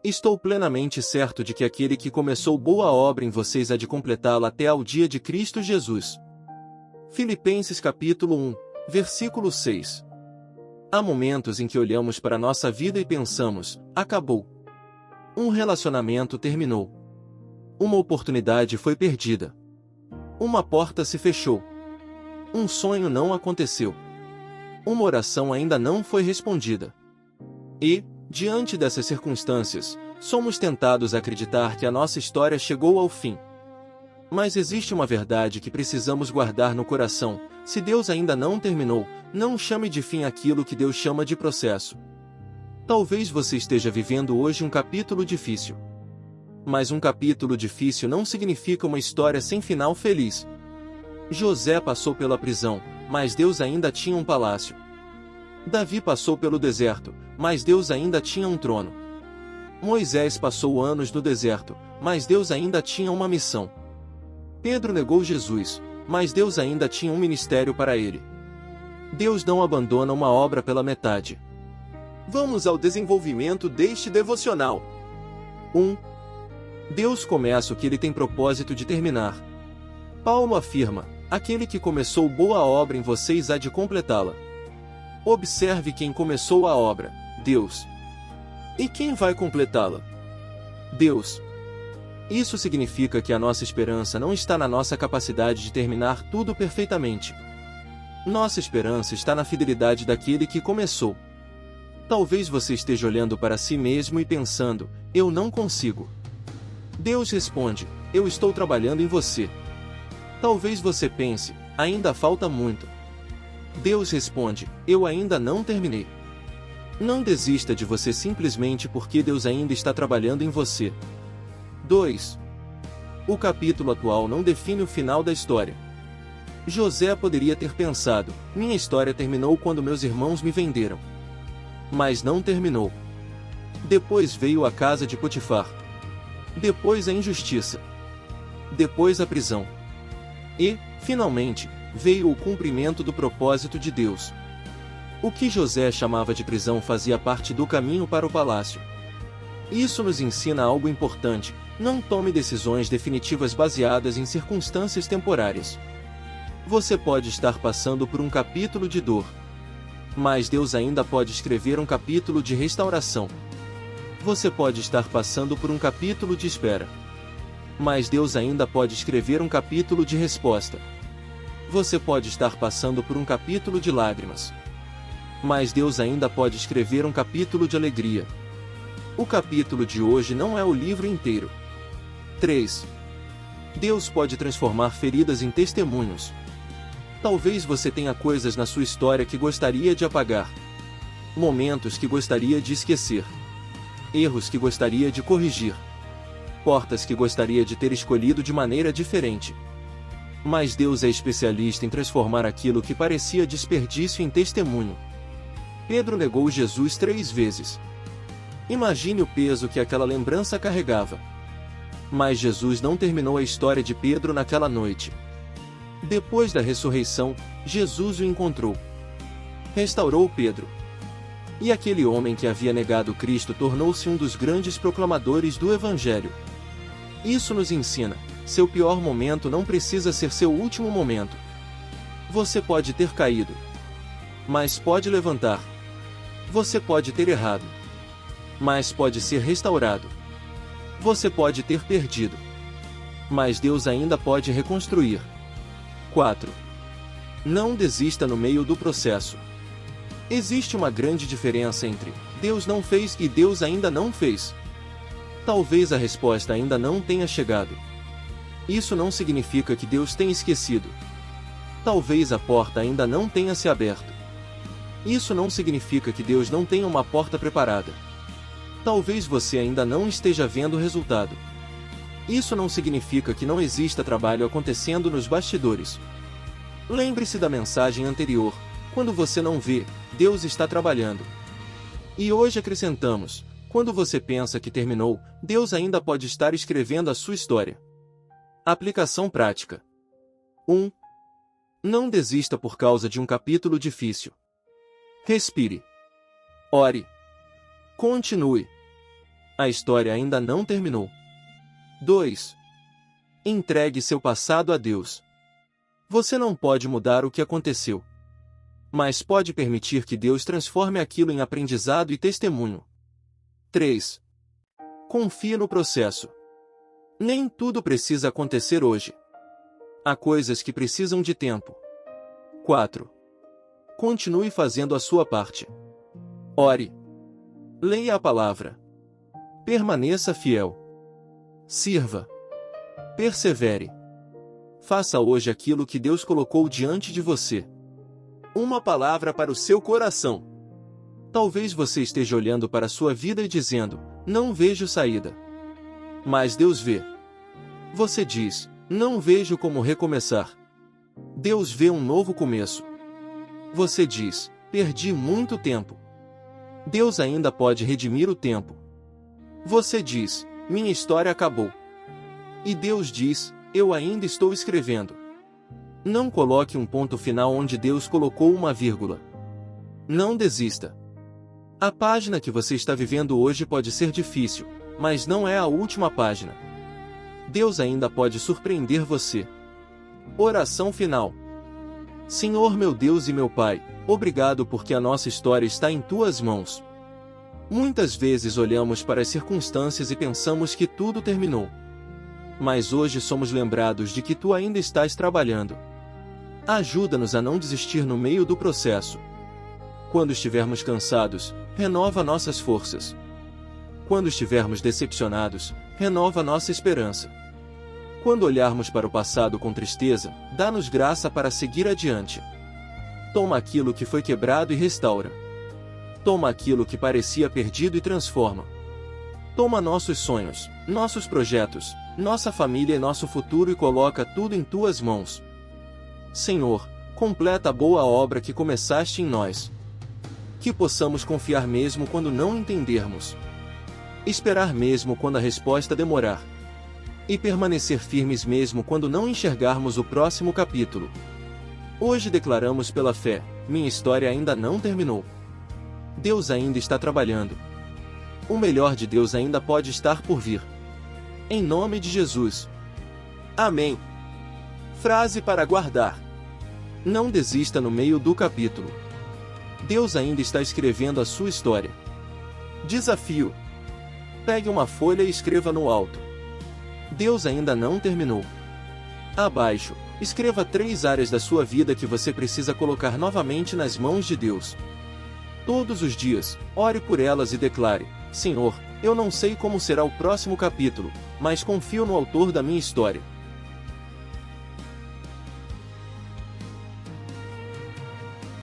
Estou plenamente certo de que aquele que começou boa obra em vocês há de completá-la até ao dia de Cristo Jesus. Filipenses capítulo 1, versículo 6. Há momentos em que olhamos para nossa vida e pensamos, acabou. Um relacionamento terminou. Uma oportunidade foi perdida. Uma porta se fechou. Um sonho não aconteceu. Uma oração ainda não foi respondida. E, diante dessas circunstâncias, somos tentados a acreditar que a nossa história chegou ao fim. Mas existe uma verdade que precisamos guardar no coração: se Deus ainda não terminou, não chame de fim aquilo que Deus chama de processo. Talvez você esteja vivendo hoje um capítulo difícil. Mas um capítulo difícil não significa uma história sem final feliz. José passou pela prisão, mas Deus ainda tinha um palácio. Davi passou pelo deserto, mas Deus ainda tinha um trono. Moisés passou anos no deserto, mas Deus ainda tinha uma missão. Pedro negou Jesus, mas Deus ainda tinha um ministério para ele. Deus não abandona uma obra pela metade. Vamos ao desenvolvimento deste devocional. 1. Deus começa o que ele tem propósito de terminar. Paulo afirma: aquele que começou boa obra em vocês há de completá-la. Observe quem começou a obra: Deus. E quem vai completá-la? Deus. Isso significa que a nossa esperança não está na nossa capacidade de terminar tudo perfeitamente. Nossa esperança está na fidelidade daquele que começou. Talvez você esteja olhando para si mesmo e pensando: eu não consigo. Deus responde: eu estou trabalhando em você. Talvez você pense: ainda falta muito. Deus responde: eu ainda não terminei. Não desista de você simplesmente porque Deus ainda está trabalhando em você. 2. O capítulo atual não define o final da história. José poderia ter pensado: minha história terminou quando meus irmãos me venderam. Mas não terminou. Depois veio a casa de Potifar. Depois a injustiça. Depois a prisão. E, finalmente, veio o cumprimento do propósito de Deus. O que José chamava de prisão fazia parte do caminho para o palácio. Isso nos ensina algo importante: não tome decisões definitivas baseadas em circunstâncias temporárias. Você pode estar passando por um capítulo de dor. Mas Deus ainda pode escrever um capítulo de restauração. Você pode estar passando por um capítulo de espera. Mas Deus ainda pode escrever um capítulo de resposta. Você pode estar passando por um capítulo de lágrimas. Mas Deus ainda pode escrever um capítulo de alegria. O capítulo de hoje não é o livro inteiro. 3. Deus pode transformar feridas em testemunhos. Talvez você tenha coisas na sua história que gostaria de apagar. Momentos que gostaria de esquecer. Erros que gostaria de corrigir. Portas que gostaria de ter escolhido de maneira diferente. Mas Deus é especialista em transformar aquilo que parecia desperdício em testemunho. Pedro negou Jesus 3 vezes. Imagine o peso que aquela lembrança carregava. Mas Jesus não terminou a história de Pedro naquela noite. Depois da ressurreição, Jesus o encontrou. Restaurou Pedro. E aquele homem que havia negado Cristo tornou-se um dos grandes proclamadores do Evangelho. Isso nos ensina: seu pior momento não precisa ser seu último momento. Você pode ter caído, mas pode levantar. Você pode ter errado, mas pode ser restaurado. Você pode ter perdido, mas Deus ainda pode reconstruir. 4. Não desista no meio do processo. Existe uma grande diferença entre Deus não fez e Deus ainda não fez. Talvez a resposta ainda não tenha chegado. Isso não significa que Deus tenha esquecido. Talvez a porta ainda não tenha se aberto. Isso não significa que Deus não tenha uma porta preparada. Talvez você ainda não esteja vendo o resultado. Isso não significa que não exista trabalho acontecendo nos bastidores. Lembre-se da mensagem anterior: quando você não vê, Deus está trabalhando. E hoje acrescentamos: quando você pensa que terminou, Deus ainda pode estar escrevendo a sua história. Aplicação prática. 1. Não desista por causa de um capítulo difícil. Respire. Ore. Continue. A história ainda não terminou. 2. Entregue seu passado a Deus. Você não pode mudar o que aconteceu, mas pode permitir que Deus transforme aquilo em aprendizado e testemunho. 3. Confie no processo. Nem tudo precisa acontecer hoje. Há coisas que precisam de tempo. 4. Continue fazendo a sua parte. Ore. Leia a palavra. Permaneça fiel. Sirva. Persevere. Faça hoje aquilo que Deus colocou diante de você. Uma palavra para o seu coração. Talvez você esteja olhando para a sua vida e dizendo: não vejo saída. Mas Deus vê. Você diz: não vejo como recomeçar. Deus vê um novo começo. Você diz: perdi muito tempo. Deus ainda pode redimir o tempo. Você diz: minha história acabou. E Deus diz: eu ainda estou escrevendo. Não coloque um ponto final onde Deus colocou uma vírgula. Não desista. A página que você está vivendo hoje pode ser difícil, mas não é a última página. Deus ainda pode surpreender você. Oração final. Senhor meu Deus e meu Pai, obrigado porque a nossa história está em Tuas mãos. Muitas vezes olhamos para as circunstâncias e pensamos que tudo terminou. Mas hoje somos lembrados de que Tu ainda estás trabalhando. Ajuda-nos a não desistir no meio do processo. Quando estivermos cansados, renova nossas forças. Quando estivermos decepcionados, renova nossa esperança. Quando olharmos para o passado com tristeza, dá-nos graça para seguir adiante. Toma aquilo que foi quebrado e restaura. Toma aquilo que parecia perdido e transforma. Toma nossos sonhos, nossos projetos, nossa família e nosso futuro e coloca tudo em Tuas mãos. Senhor, completa a boa obra que começaste em nós. Que possamos confiar mesmo quando não entendermos. Esperar mesmo quando a resposta demorar. E permanecer firmes mesmo quando não enxergarmos o próximo capítulo. Hoje declaramos pela fé: minha história ainda não terminou. Deus ainda está trabalhando. O melhor de Deus ainda pode estar por vir. Em nome de Jesus. Amém. Frase para guardar. Não desista no meio do capítulo. Deus ainda está escrevendo a sua história. Desafio. Pegue uma folha e escreva no alto: Deus ainda não terminou. Abaixo, escreva 3 áreas da sua vida que você precisa colocar novamente nas mãos de Deus. Todos os dias, ore por elas e declare: Senhor, eu não sei como será o próximo capítulo, mas confio no autor da minha história.